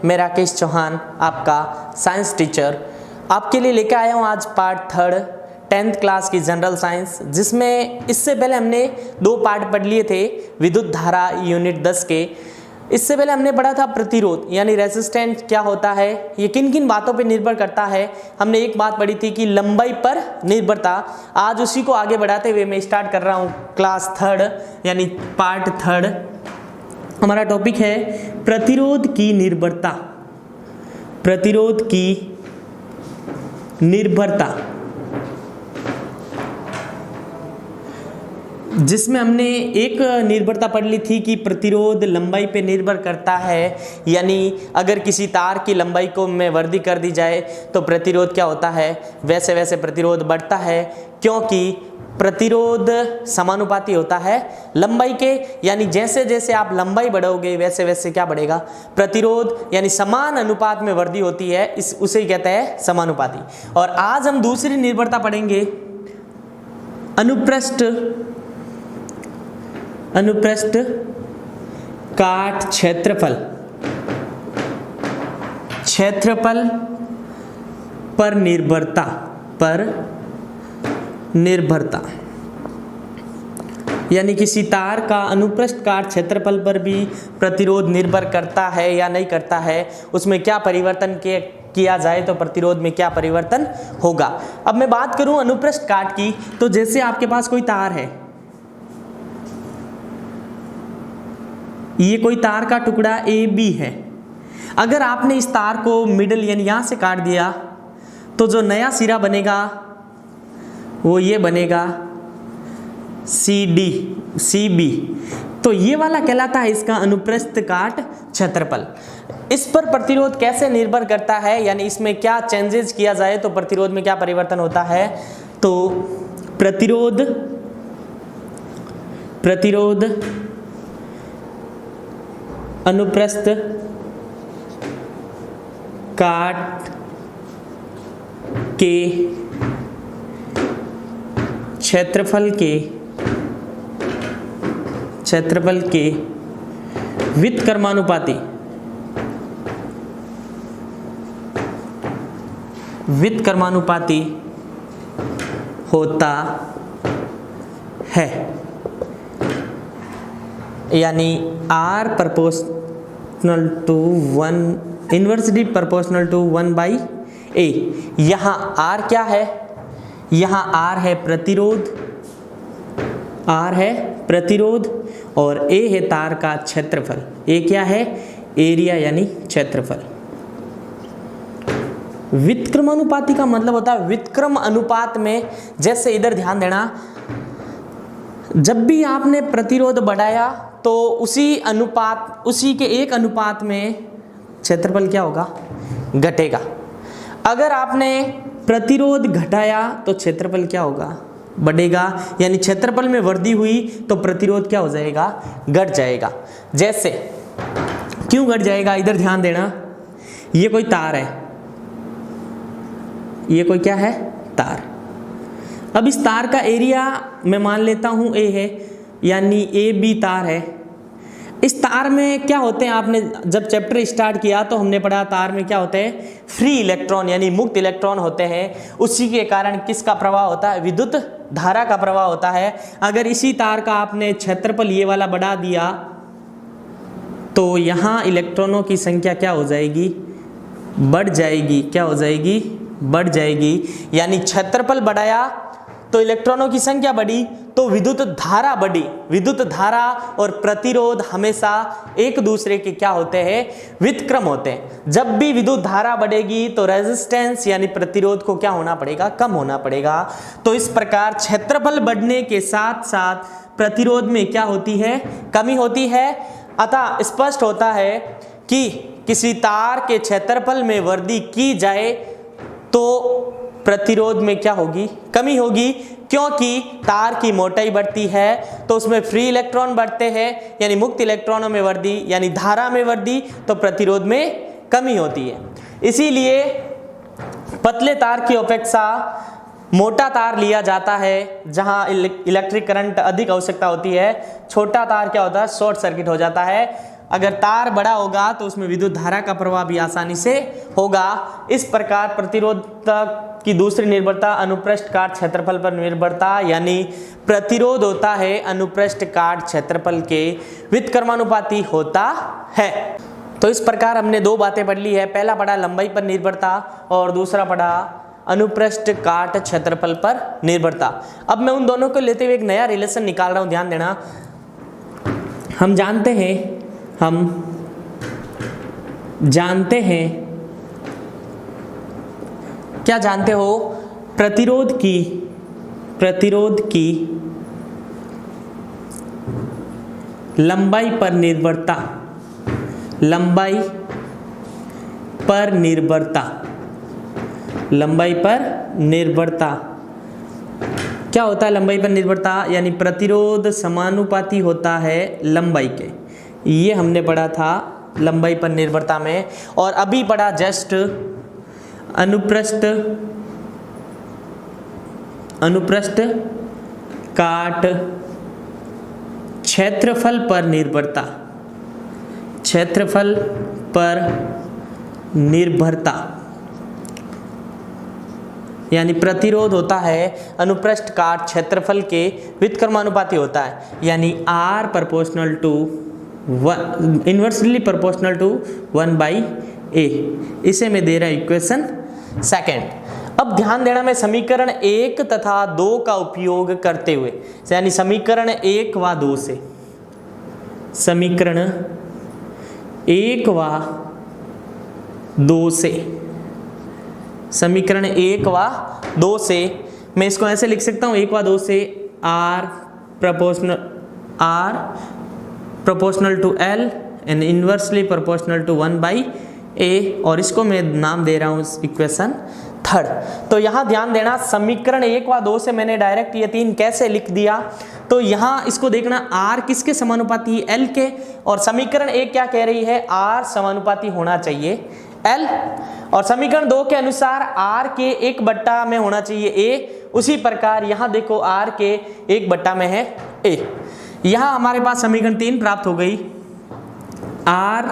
मैं राकेश चौहान, आपका science teacher. आपके लिए लेकर आया हूँ आज पार्ट 3 10th क्लास की जनरल साइंस, जिसमें इससे पहले हमने 2 पार्ट पढ़ लिए थे विद्युत धारा यूनिट 10 के। इससे पहले हमने पढ़ा था प्रतिरोध यानी रेजिस्टेंस क्या होता है, ये किन किन बातों पे निर्भर करता है। हमने एक बात पढ़ी थी कि लंबाई पर निर्भरता। आज उसी को आगे बढ़ाते हुए मैं स्टार्ट कर रहा हूँ क्लास 3 यानी पार्ट 3। हमारा टॉपिक है प्रतिरोध की निर्भरता। प्रतिरोध की निर्भरता, जिसमें हमने एक निर्भरता पढ़ ली थी कि प्रतिरोध लंबाई पे निर्भर करता है, यानी अगर किसी तार की लंबाई को में वृद्धि कर दी जाए तो प्रतिरोध क्या होता है, वैसे वैसे प्रतिरोध बढ़ता है, क्योंकि प्रतिरोध समानुपाती होता है लंबाई के। यानी जैसे जैसे आप लंबाई बढ़ाओगे वैसे वैसे क्या बढ़ेगा, प्रतिरोध, यानी समान अनुपात में वृद्धि होती है, इस उसे कहते हैं समानुपाती। और आज हम दूसरी निर्भरता पढ़ेंगे, अनुप्रस्थ काट क्षेत्रफल पर निर्भरता, यानी किसी तार का अनुप्रस्थ काट क्षेत्रफल पर भी प्रतिरोध निर्भर करता है या नहीं करता है, उसमें क्या परिवर्तन किया जाए तो प्रतिरोध में क्या परिवर्तन होगा। अब मैं बात करूं अनुप्रस्थ काट की, तो जैसे आपके पास कोई तार है, ये कोई तार का टुकड़ा ए बी है। अगर आपने इस तार को मिडल यानी यहां से काट दिया तो जो नया सिरा बनेगा वो ये बनेगा सी बी। तो ये वाला कहलाता है इसका अनुप्रस्थ काट क्षेत्रफल। इस पर प्रतिरोध कैसे निर्भर करता है, यानी इसमें क्या चेंजेस किया जाए तो प्रतिरोध में क्या परिवर्तन होता है। तो प्रतिरोध अनुप्रस्थ काट के क्षेत्रफल के व्युत्क्रमानुपाती होता है, यानी R proportional to 1 inversely proportional to 1/a। यहाँ R क्या है, यहाँ R है प्रतिरोध और A है तार का क्षेत्रफल। A क्या है, एरिया यानी क्षेत्रफल। व्युत्क्रमानुपाती का मतलब होता है व्युत्क्रम अनुपात में। जैसे इधर ध्यान देना, जब भी आपने प्रतिरोध बढ़ाया तो उसी के एक अनुपात में क्षेत्रफल क्या होगा, घटेगा। अगर आपने प्रतिरोध घटाया तो क्षेत्रफल क्या होगा, बढ़ेगा। यानी क्षेत्रफल में वृद्धि हुई तो प्रतिरोध क्या हो जाएगा, घट जाएगा। जैसे क्यों घट जाएगा, इधर ध्यान देना, ये कोई तार है, ये कोई क्या है, तार। अब इस तार का एरिया मैं मान लेता हूं A है, यानी AB तार है। इस तार में क्या होते हैं, आपने जब चैप्टर स्टार्ट किया तो हमने पढ़ा तार में क्या होते हैं, फ्री इलेक्ट्रॉन यानी मुक्त इलेक्ट्रॉन होते हैं। उसी के कारण किसका प्रवाह होता है, विद्युत धारा का प्रवाह होता है। अगर इसी तार का आपने क्षेत्रफल ये वाला बढ़ा दिया तो यहाँ इलेक्ट्रॉनों की संख्या क्या हो जाएगी, बढ़ जाएगी। क्या हो जाएगी, बढ़ जाएगी। यानी क्षेत्रफल बढ़ाया तो इलेक्ट्रॉनों की संख्या बढ़ी तो विद्युत धारा बढ़ी। विद्युत धारा और प्रतिरोध हमेशा एक दूसरे के क्या होते हैं, व्युत्क्रम होते हैं। जब भी विद्युत धारा बढ़ेगी तो रेजिस्टेंस यानी प्रतिरोध को क्या होना पड़ेगा, कम होना पड़ेगा। तो इस प्रकार क्षेत्रफल बढ़ने के साथ साथ प्रतिरोध में क्या होती है, कमी होती है। अतः स्पष्ट होता है कि किसी तार के क्षेत्रफल में वृद्धि की जाए तो प्रतिरोध में क्या होगी, कमी होगी, क्योंकि तार की मोटाई बढ़ती है तो उसमें फ्री इलेक्ट्रॉन बढ़ते हैं, यानी मुक्त इलेक्ट्रॉनों में वृद्धि यानी धारा में वृद्धि, तो प्रतिरोध में कमी होती है। इसीलिए पतले तार की अपेक्षा मोटा तार लिया जाता है, जहां इलेक्ट्रिक करंट अधिक आवश्यकता होती है। छोटा तार क्या होता है, शॉर्ट सर्किट हो जाता है। अगर तार बड़ा होगा तो उसमें विद्युत धारा का प्रवाह भी आसानी से होगा। इस प्रकार प्रतिरोधक की दूसरी निर्भरता अनुप्रस्थ काट क्षेत्रफल पर निर्भरता, यानी प्रतिरोध होता है अनुप्रस्थ काट क्षेत्रफल के व्युत्क्रमानुपाती होता है। तो इस प्रकार हमने दो बातें पढ़ ली है, पहला पढ़ा लंबाई पर निर्भरता और दूसरा पढ़ा अनुप्रस्थ काट क्षेत्रफल पर निर्भरता। अब मैं उन दोनों को लेते हुए एक नया रिलेशन निकाल रहा हूं, ध्यान देना। हम जानते हैं क्या जानते हो, प्रतिरोध की लंबाई पर निर्भरता क्या होता है? लंबाई पर निर्भरता यानी प्रतिरोध समानुपाती होता है लंबाई के। ये हमने पढ़ा था लंबाई पर निर्भरता में। और अभी पढ़ा जस्ट अनुप्रस्थ काट क्षेत्रफल पर निर्भरता यानी प्रतिरोध होता है अनुप्रस्थ काट क्षेत्रफल के व्युत्क्रमानुपाती होता है, यानी R proportional to 1 inversely proportional to 1/a। इसे मैं दे रहा इक्वेशन सेकंड। अब ध्यान देना, मैं समीकरण 1 तथा 2 का उपयोग करते हुए, यानी समीकरण 1 व 2 से, समीकरण 1 व 2 से, समीकरण 1 व 2 से मैं इसको ऐसे लिख सकता हूँ, 1 व 2 से R proportional to L and inversely proportional to 1/a, और इसको मैं नाम दे रहा हूँ इक्वेशन थर्ड। तो यहाँ ध्यान देना, समीकरण 1 व 2 से मैंने डायरेक्ट ये 3 कैसे लिख दिया, तो यहाँ इसको देखना R किसके समानुपाती है? L के। और समीकरण 1 क्या कह रही है? R समानुपाती होना चाहिए L, और समीकरण 2 के अनुसार R के 1/, में होना चाहिए A। उसी प्रकार यहाँ देखो R के 1/, में है A। यहाँ हमारे पास समीकरण 3 प्राप्त हो गई। R,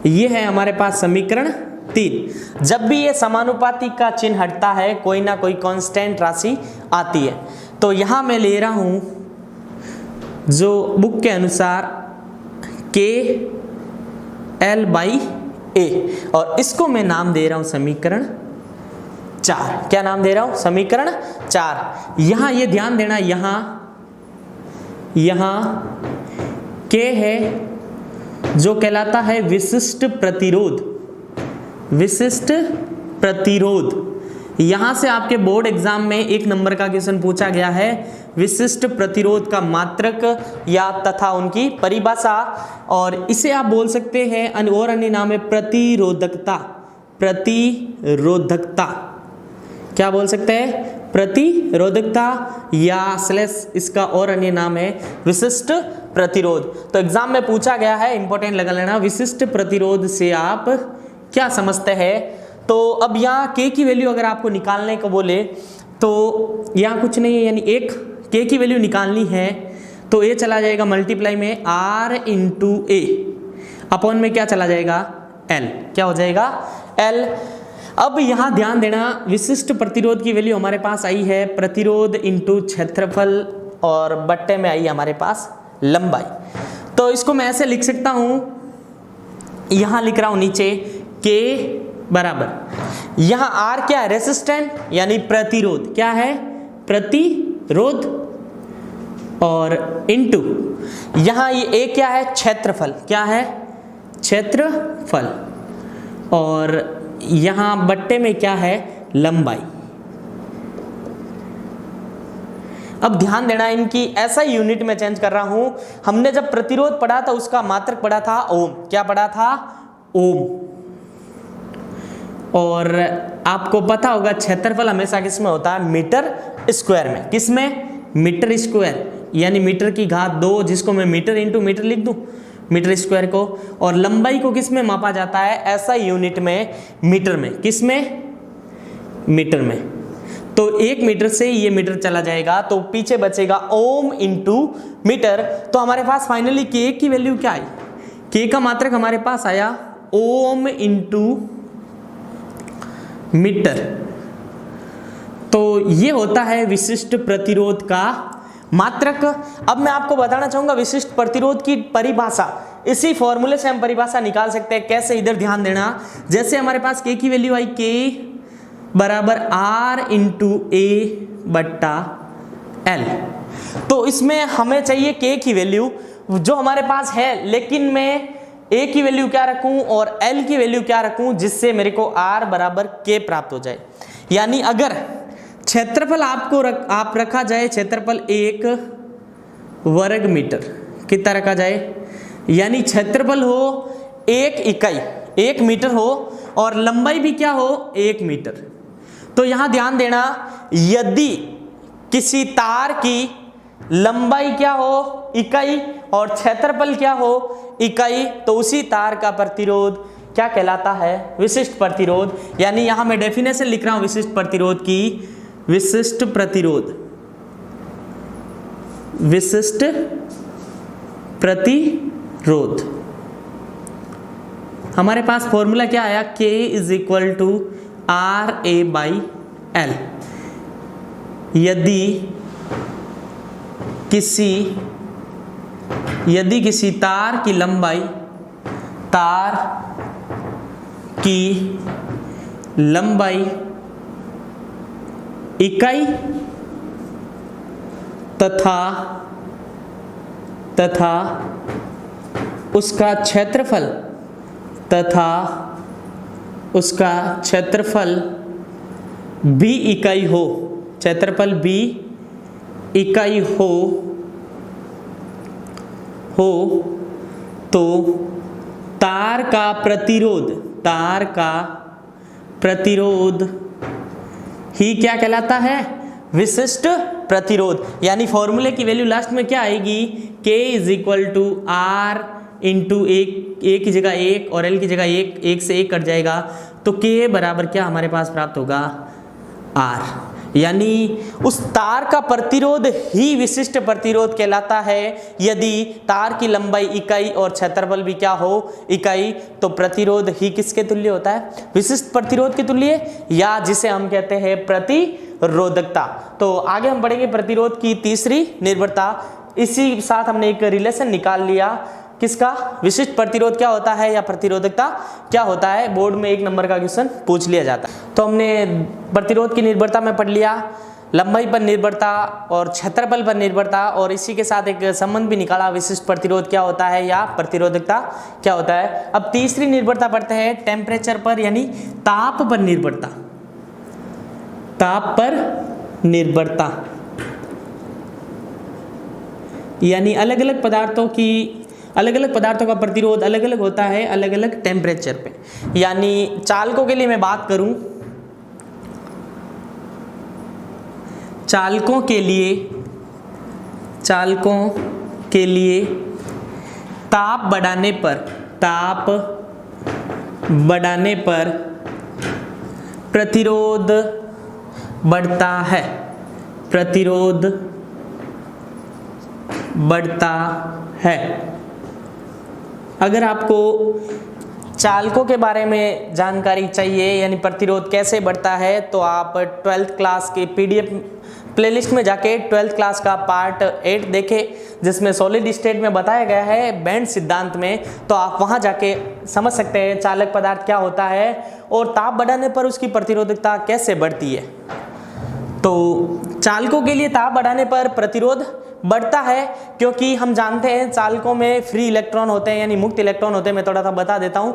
ये है हमारे पास समीकरण 3। जब भी ये समानुपाती का चिन्ह हटता है, कोई ना कोई कांस्टेंट राशि आती है। तो यहाँ मैं ले रहा हूं जो बुक के अनुसार KL/A, और इसको मैं नाम दे रहा हूं समीकरण 4। क्या नाम दे रहा हूं? समीकरण 4। यहां ये ध्यान देना, यहां K है जो कहलाता है विशिष्ट प्रतिरोध। यहां से आपके बोर्ड एग्जाम में 1 नंबर का क्वेश्चन पूछा गया है, विशिष्ट प्रतिरोध का मात्रक या तथा उनकी परिभाषा, और इसे आप बोल सकते हैं और अन्य नाम है प्रतिरोधकता। क्या बोल सकते हैं? प्रतिरोधकता, या स्लैश इसका और अन्य नाम है विशिष्ट प्रतिरोध। तो एग्जाम में पूछा गया है, इंपॉर्टेंट लगा लेना, विशिष्ट प्रतिरोध से आप क्या समझते हैं। तो अब यहाँ K की वैल्यू अगर आपको निकालने को बोले तो यहाँ कुछ नहीं है, यानी एक K की वैल्यू निकालनी है तो A चला जाएगा मल्टीप्लाई में R इंटू A, अपॉन में क्या चला जाएगा? L। क्या हो जाएगा? L। अब यहाँ ध्यान देना, विशिष्ट प्रतिरोध की वैल्यू हमारे पास आई है प्रतिरोध इंटू क्षेत्रफल, और बट्टे में आई हमारे पास लंबाई। तो इसको मैं ऐसे लिख सकता हूं, यहां लिख रहा हूं नीचे K बराबर, यहां R क्या है? रेसिस्टेंट यानी प्रतिरोध। क्या है? प्रतिरोध। और इंटू यहां ये A क्या है? क्षेत्रफल। क्या है? क्षेत्रफल। और यहां बट्टे में क्या है? लंबाई। अब ध्यान देना, इनकी ऐसा यूनिट में चेंज कर रहा हूं। हमने जब प्रतिरोध पढ़ा था उसका मात्रक पढ़ा था ओम। क्या पढ़ा था? ओम। और आपको पता होगा क्षेत्रफल हमेशा किस में होता है? मीटर स्क्वायर में। किस में? मीटर स्क्वायर, यानी मीटर की घात 2, जिसको मैं मीटर इंटू मीटर लिख दूं, मीटर स्क्वायर को। और लंबाई को किस में मापा जाता है? ऐसा यूनिट में, मीटर में। किस में? मीटर में। तो 1 मीटर से ये मीटर चला जाएगा, तो पीछे बचेगा ओम इंटू मीटर। तो हमारे पास फाइनली के की वैल्यू क्या आई, के का मात्रक हमारे पास आया ओम इंटू मीटर। तो ये होता है विशिष्ट प्रतिरोध का मात्रक। अब मैं आपको बताना चाहूंगा विशिष्ट प्रतिरोध की परिभाषा, इसी फॉर्मूले से हम परिभाषा निकाल सकते हैं। कैसे, इधर ध्यान देना। जैसे हमारे पास के की वैल्यू आई, के बराबर आर इंटू ए बट्टा एल। तो इसमें हमें चाहिए के की वैल्यू जो हमारे पास है, लेकिन मैं ए की वैल्यू क्या रखूं और एल की वैल्यू क्या रखूं, जिससे मेरे को आर बराबर के प्राप्त हो जाए। यानी अगर क्षेत्रफल आप रखा जाए, क्षेत्रफल 1 वर्ग मीटर कितना रखा जाए, यानी क्षेत्रफल हो 1 इकाई 1 मीटर हो और लंबाई भी क्या हो 1 मीटर। तो यहां ध्यान देना, यदि किसी तार की लंबाई क्या हो इकाई और क्षेत्रफल क्या हो इकाई, तो उसी तार का प्रतिरोध क्या कहलाता है, विशिष्ट प्रतिरोध। यानी यहां मैं डेफिनेशन लिख रहा हूं विशिष्ट प्रतिरोध की, विशिष्ट प्रतिरोध, विशिष्ट प्रतिरोध। हमारे पास फॉर्मूला क्या आया, K is equal to R A by L. यदि किसी तार की लंबाई इकाई तथा उसका क्षेत्रफल भी इकाई हो, क्षेत्रफल भी इकाई हो तो तार का प्रतिरोध ही क्या कहलाता है, विशिष्ट प्रतिरोध। यानी फॉर्मूले की वैल्यू लास्ट में क्या आएगी, K is equal to R into A की जगह 1 और एल की जगह 1 से 1 कट जाएगा, तो K बराबर क्या हमारे पास प्राप्त होगा, R। यानी उस तार का प्रतिरोध ही विशिष्ट प्रतिरोध कहलाता है। यदि तार की लंबाई इकाई और क्षेत्रफल भी क्या हो इकाई, तो प्रतिरोध ही किसके तुल्य होता है, विशिष्ट प्रतिरोध के तुल्य, या जिसे हम कहते हैं प्रतिरोधकता। तो आगे हम बढ़ेंगे प्रतिरोध की तीसरी निर्भरता। इसी साथ हमने एक रिलेशन निकाल लिया, किसका, विशिष्ट प्रतिरोध क्या होता है या प्रतिरोधकता क्या होता है, बोर्ड में 1 नंबर का क्वेश्चन पूछ लिया जाता है। तो हमने प्रतिरोध की निर्भरता में पढ़ लिया, लंबाई पर निर्भरता और क्षेत्रफल पर निर्भरता, और इसी के साथ एक संबंध भी निकाला, विशिष्ट प्रतिरोध क्या होता है या प्रतिरोधकता क्या होता है। अब तीसरी निर्भरता पढ़ते हैं, टेम्परेचर पर यानी ताप पर निर्भरता। ताप पर निर्भरता यानी अलग अलग पदार्थों का प्रतिरोध अलग अलग होता है अलग अलग टेम्परेचर पे। यानी चालकों के लिए मैं बात करूं, चालकों के लिए ताप बढ़ाने पर प्रतिरोध बढ़ता है, अगर आपको चालकों के बारे में जानकारी चाहिए यानी प्रतिरोध कैसे बढ़ता है, तो आप 12th क्लास के PDF प्लेलिस्ट में जाके 12th क्लास का पार्ट 8 देखें, जिसमें सॉलिड स्टेट में बताया गया है बैंड सिद्धांत में। तो आप वहां जाके समझ सकते हैं चालक पदार्थ क्या होता है और ताप बढ़ाने पर उसकी प्रतिरोधकता कैसे बढ़ती है। तो चालकों के लिए ताप बढ़ाने पर प्रतिरोध बढ़ता है, क्योंकि हम जानते हैं चालकों में फ्री इलेक्ट्रॉन होते हैं यानी मुक्त इलेक्ट्रॉन होते हैं। मैं थोड़ा सा बता देता हूं,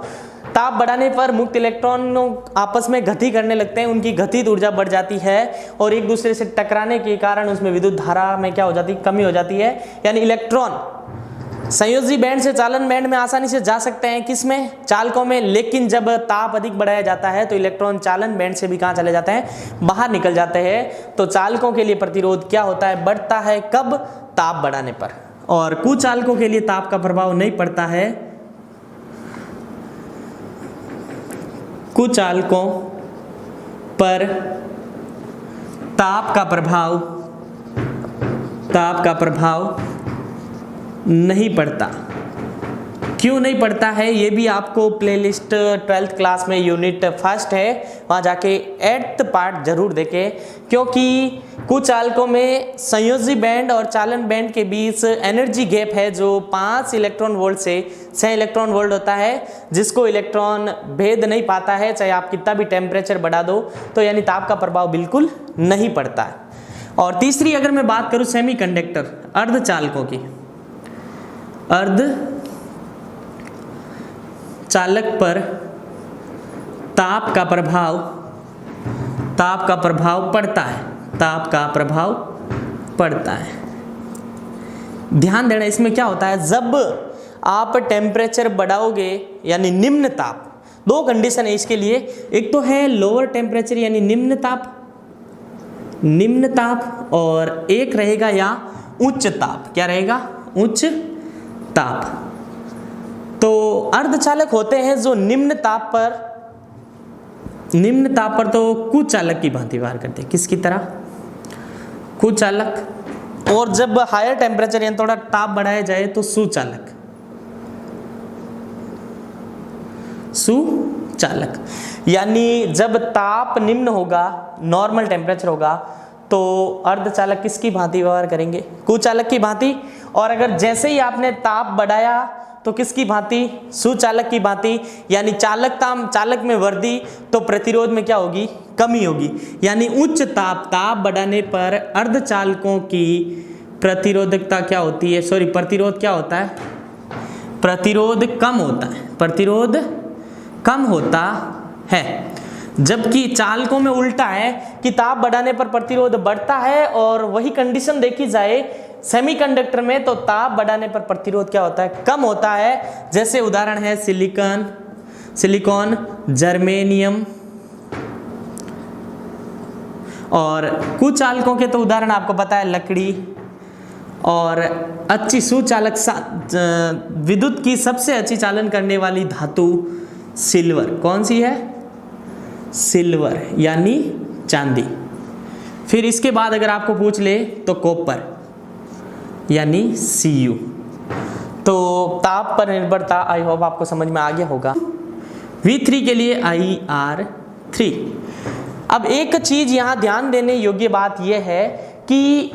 ताप बढ़ाने पर मुक्त इलेक्ट्रॉन आपस में गति करने लगते हैं, उनकी गतिज ऊर्जा बढ़ जाती है और एक दूसरे से टकराने के कारण उसमें विद्युत धारा में क्या हो जाती है, कमी हो जाती है। यानी इलेक्ट्रॉन संयोजी बैंड से चालन बैंड में आसानी से जा सकते हैं, किसमें, चालकों में। लेकिन जब ताप अधिक बढ़ाया जाता है तो इलेक्ट्रॉन चालन बैंड से भी कहाँ चले जाते हैं, बाहर निकल जाते हैं। तो चालकों के लिए प्रतिरोध क्या होता है, बढ़ता है, कब, ताप बढ़ाने पर। और कुचालकों के लिए ताप का प्रभाव नहीं पड़ता है। कुचालकों पर ताप का प्रभाव नहीं पड़ता। क्यों नहीं पड़ता है ये भी आपको प्लेलिस्ट 12th क्लास में यूनिट फर्स्ट है, वहाँ जाके 8th पार्ट जरूर देखें, क्योंकि कुछ चालकों में संयोजी बैंड और चालन बैंड के बीच एनर्जी गैप है जो 5 इलेक्ट्रॉन वोल्ट से 6 इलेक्ट्रॉन वोल्ट होता है, जिसको इलेक्ट्रॉन भेद नहीं पाता है चाहे आप कितना भी टेम्परेचर बढ़ा दो, तो यानी ताप का प्रभाव बिल्कुल नहीं पड़ता है। और तीसरी अगर मैं बात करूं सेमीकंडक्टर अर्धचालकों की, अर्धचालक पर ताप का प्रभाव पड़ता है। ध्यान देना, इसमें क्या होता है, जब आप टेम्परेचर बढ़ाओगे यानी निम्न ताप, दो कंडीशन है इसके लिए, एक तो है लोअर टेम्परेचर यानी निम्न ताप और एक रहेगा या उच्च ताप। क्या रहेगा? उच्च ताप। तो अर्धचालक होते हैं जो निम्न ताप पर तो कुचालक की भांति व्यवहार करते हैं। किसकी तरह? कुचालक। और जब हायर टेम्परेचर यानी थोड़ा ताप बढ़ाया जाए तो सुचालक। यानी जब ताप निम्न होगा, नॉर्मल टेम्परेचर होगा, तो अर्धचालक किसकी भांति व्यवहार करेंगे? कुचालक की भांति। और अगर जैसे ही आपने ताप बढ़ाया तो किसकी भांति? सुचालक की भांति। यानी चालक में वृद्धि तो प्रतिरोध में क्या होगी? कमी होगी। यानी उच्च ताप बढ़ाने पर अर्धचालकों की प्रतिरोधकता क्या होती है? प्रतिरोध क्या होता है? प्रतिरोध कम होता है। जबकि चालकों में उल्टा है कि ताप बढ़ाने पर प्रतिरोध बढ़ता है, और वही कंडीशन देखी जाए सेमीकंडक्टर में तो ताप बढ़ाने पर प्रतिरोध क्या होता है? कम होता है। जैसे उदाहरण है सिलिकॉन, जर्मेनियम, और कुछ चालकों के तो उदाहरण आपको पता है लकड़ी, और अच्छी सुचालक विद्युत की सबसे अच्छी चालन करने वाली धातु सिल्वर। कौन सी है? सिल्वर यानी चांदी। फिर इसके बाद अगर आपको पूछ ले तो कॉपर यानी Cu। तो ताप पर निर्भरता आई होप आपको समझ में आ गया होगा। V3 के लिए IR3। अब एक चीज यहाँ ध्यान देने योग्य बात यह है कि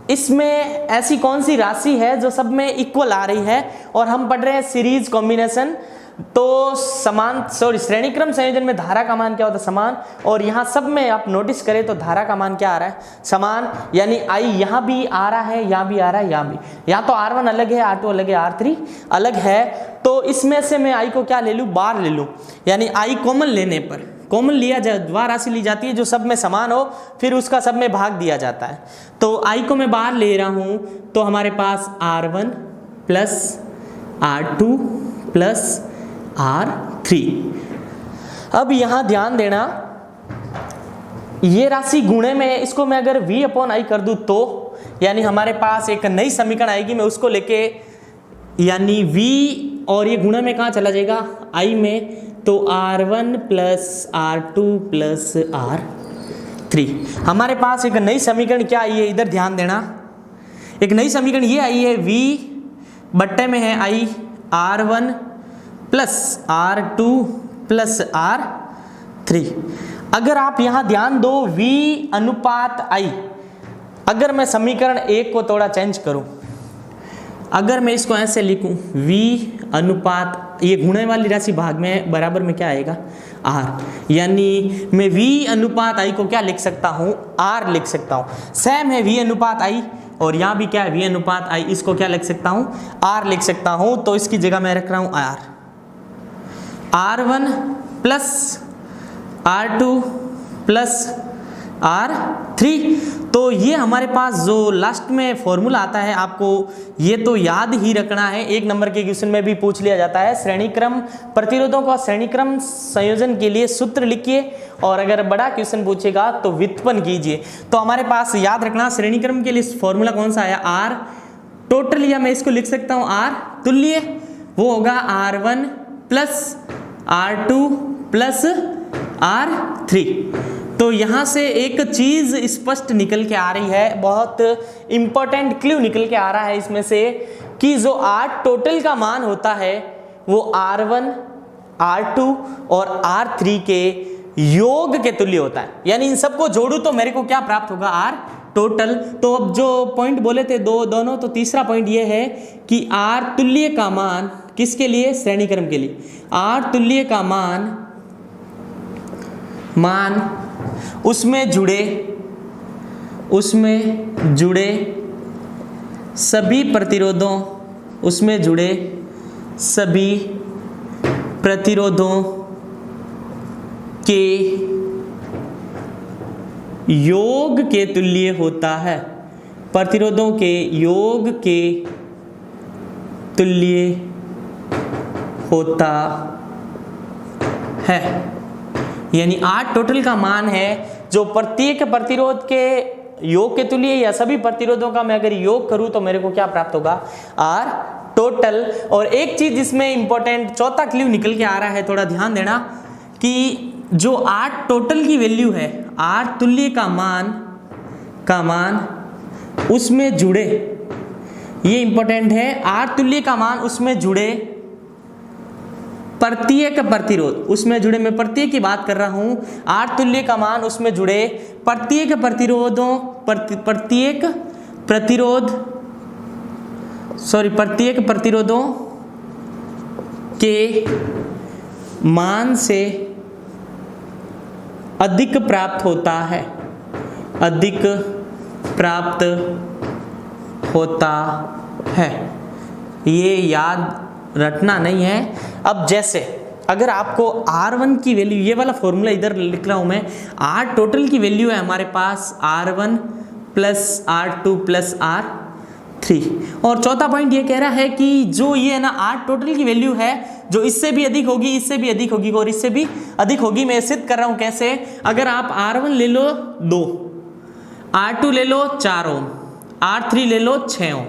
इसमें ऐसी कौन सी राशि है जो सब में इक्वल आ रही है, और हम पढ़ रहे हैं सीरीज कॉम्बिनेशन। तो श्रेणीक्रम संयोजन में धारा का मान क्या होता है? समान। और यहाँ सब में आप नोटिस करें तो धारा का मान क्या आ रहा है? समान। यानी I यहाँ भी आ रहा है, यहाँ भी आ रहा है, यहाँ भी। यहाँ तो R1 अलग है, R2 अलग है, R3 अलग है। तो इसमें से मैं I को क्या ले लूँ? बार ले लूँ। यानी I कॉमन लेने पर, कॉमन लिया जाए, वह राशि ली जाती है जो सब में समान हो, फिर उसका सब में भाग दिया जाता है। तो I को मैं बाहर ले रहा हूँ, तो हमारे पास R1 plus R2 plus R3। अब यहाँ ध्यान देना, ये राशि गुणे में, इसको मैं अगर V/I कर दूँ तो यानी हमारे पास एक नई समीकरण आएगी, मैं उसको लेके, यानी V और ये गुणे में कहाँ चला जाएगा? I में। तो R1 plus R2 plus R3। हमारे पास एक नई समीकरण क्या आई है? इधर ध्यान देना, एक नई समीकरण ये आई है, V बट्टे में है I R1 plus R2 plus R3। अगर आप यहाँ ध्यान दो, V/I, अगर मैं समीकरण 1 को थोड़ा चेंज करूँ, अगर मैं इसको ऐसे लिखूँ, V/, ये गुणे वाली राशि भाग में बराबर में क्या आएगा? R। यानी मैं V/I को क्या लिख सकता हूँ? R लिख सकता हूँ। सेम है V/I, और यहाँ भी क्या है? V/I, इसको क्या लिख सकता हूँ? R लिख सकता हूँ। तो इसकी जगह मैं रख रहा हूँ R1 plus R2 plus R3। तो ये हमारे पास जो लास्ट में फॉर्मूला आता है, आपको ये तो याद ही रखना है, 1 नंबर के क्वेश्चन में भी पूछ लिया जाता है। श्रेणीक्रम प्रतिरोधों का श्रेणीक्रम संयोजन के लिए सूत्र लिखिए, और अगर बड़ा क्वेश्चन पूछेगा तो व्युत्पन्न कीजिए। तो हमारे पास याद रखना, श्रेणीक्रम के लिए फॉर्मूला कौन सा आया? R टोटल, या मैं इसको लिख सकता हूँ R तुल्य, वो होगा R1 plus R2 plus R3। तो यहाँ से एक चीज स्पष्ट निकल के आ रही है, बहुत इंपॉर्टेंट क्लू निकल के आ रहा है इसमें से, कि जो R टोटल का मान होता है वो R1, R2 और R3 के योग के तुल्य होता है। यानी इन सबको जोड़ू तो मेरे को क्या प्राप्त होगा, R टोटल। तो अब जो पॉइंट बोले थे दोनों, तो तीसरा पॉइंट ये है कि R तुल्य का मान किसके लिए, श्रेणी क्रम के लिए। R तुल्य का मान उसमें जुड़े सभी प्रतिरोधों के योग के तुल्य होता है। प्रतिरोधों के योग के तुल्य होता है। यानी R टोटल का मान है जो प्रत्येक प्रतिरोध के योग के तुल्य, या सभी प्रतिरोधों का मैं अगर योग करूं तो मेरे को क्या प्राप्त होगा, R टोटल। और एक चीज इसमें इंपॉर्टेंट चौथा क्लू निकल के आ रहा है, थोड़ा ध्यान देना, कि जो R टोटल की वैल्यू है, R तुल्य का मान उसमें जुड़े, ये इंपॉर्टेंट है, R तुल्य का मान उसमें जुड़े प्रत्येक प्रतिरोध, उसमें जुड़े, मैं प्रत्येक की बात कर रहा हूं, R तुल्य का मान उसमें जुड़े प्रत्येक प्रतिरोधों के मान से अधिक प्राप्त होता है। ये याद रटना नहीं है। अब जैसे अगर आपको R1 की वैल्यू, ये वाला फॉर्मूला इधर लिख रहा हूं मैं, R टोटल की वैल्यू है हमारे पास R1 plus R2 plus R3, और चौथा पॉइंट ये कह रहा है कि जो ये है ना R टोटल की वैल्यू है, जो इससे भी अधिक होगी, इससे भी अधिक होगी और इससे भी अधिक होगी। मैं सिद्ध कर रहा हूं कैसे, अगर आप R1 ले लो 2, R2 ले लो 4 ओम, R3 ले लो 6 ओम,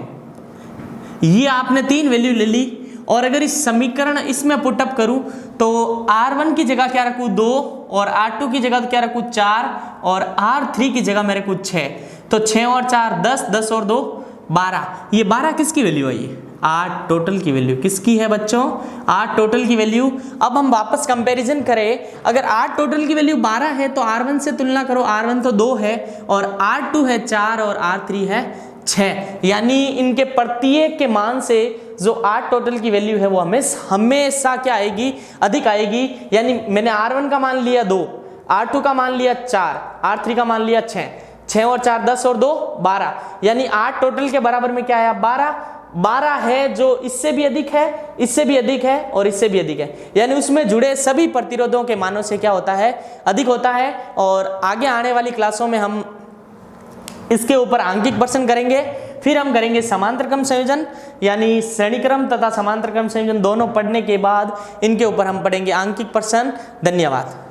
ये आपने 3 वैल्यू ले ली। और अगर इस समीकरण इसमें पुटअप करूं तो R1 की जगह क्या रखूं 2, और R2 की जगह क्या रखूं 4, और R3 की जगह मैं रखूं 6। तो 6 और 4 10, 10 और 2 12। ये 12 किसकी वैल्यू है, ये R टोटल की वैल्यू किसकी है बच्चों, R टोटल की वैल्यू। अब हम वापस कंपैरिजन करें, अगर R टोटल की वैल्यू 12 है तो R1 से तुलना करो, R1 तो 2 है और R2 है 4 और R3 है 6। यानी इनके प्रत्येक के मान से जो R टोटल की वैल्यू है वो हमेशा क्या आएगी, अधिक आएगी। यानी मैंने R1 का मान लिया 2, R2 का मान लिया 4, R3 का मान लिया 6, 6 और 4 10 और 2 12, यानी R टोटल के बराबर में क्या आया 12 है, जो इससे भी अधिक है, इससे भी अधिक है और इससे भी अधिक है। यानी उसमें जुड़े सभी प्रतिरोधों के मानों से क्या होता है, अधिक होता है। और आगे आने वाली क्लासों में हम इसके ऊपर आंकिक प्रश्न करेंगे, फिर हम करेंगे समांतर क्रम संयोजन, यानी श्रेणी क्रम तथा समांतर क्रम संयोजन दोनों पढ़ने के बाद इनके ऊपर हम पढ़ेंगे आंकिक प्रश्न। धन्यवाद।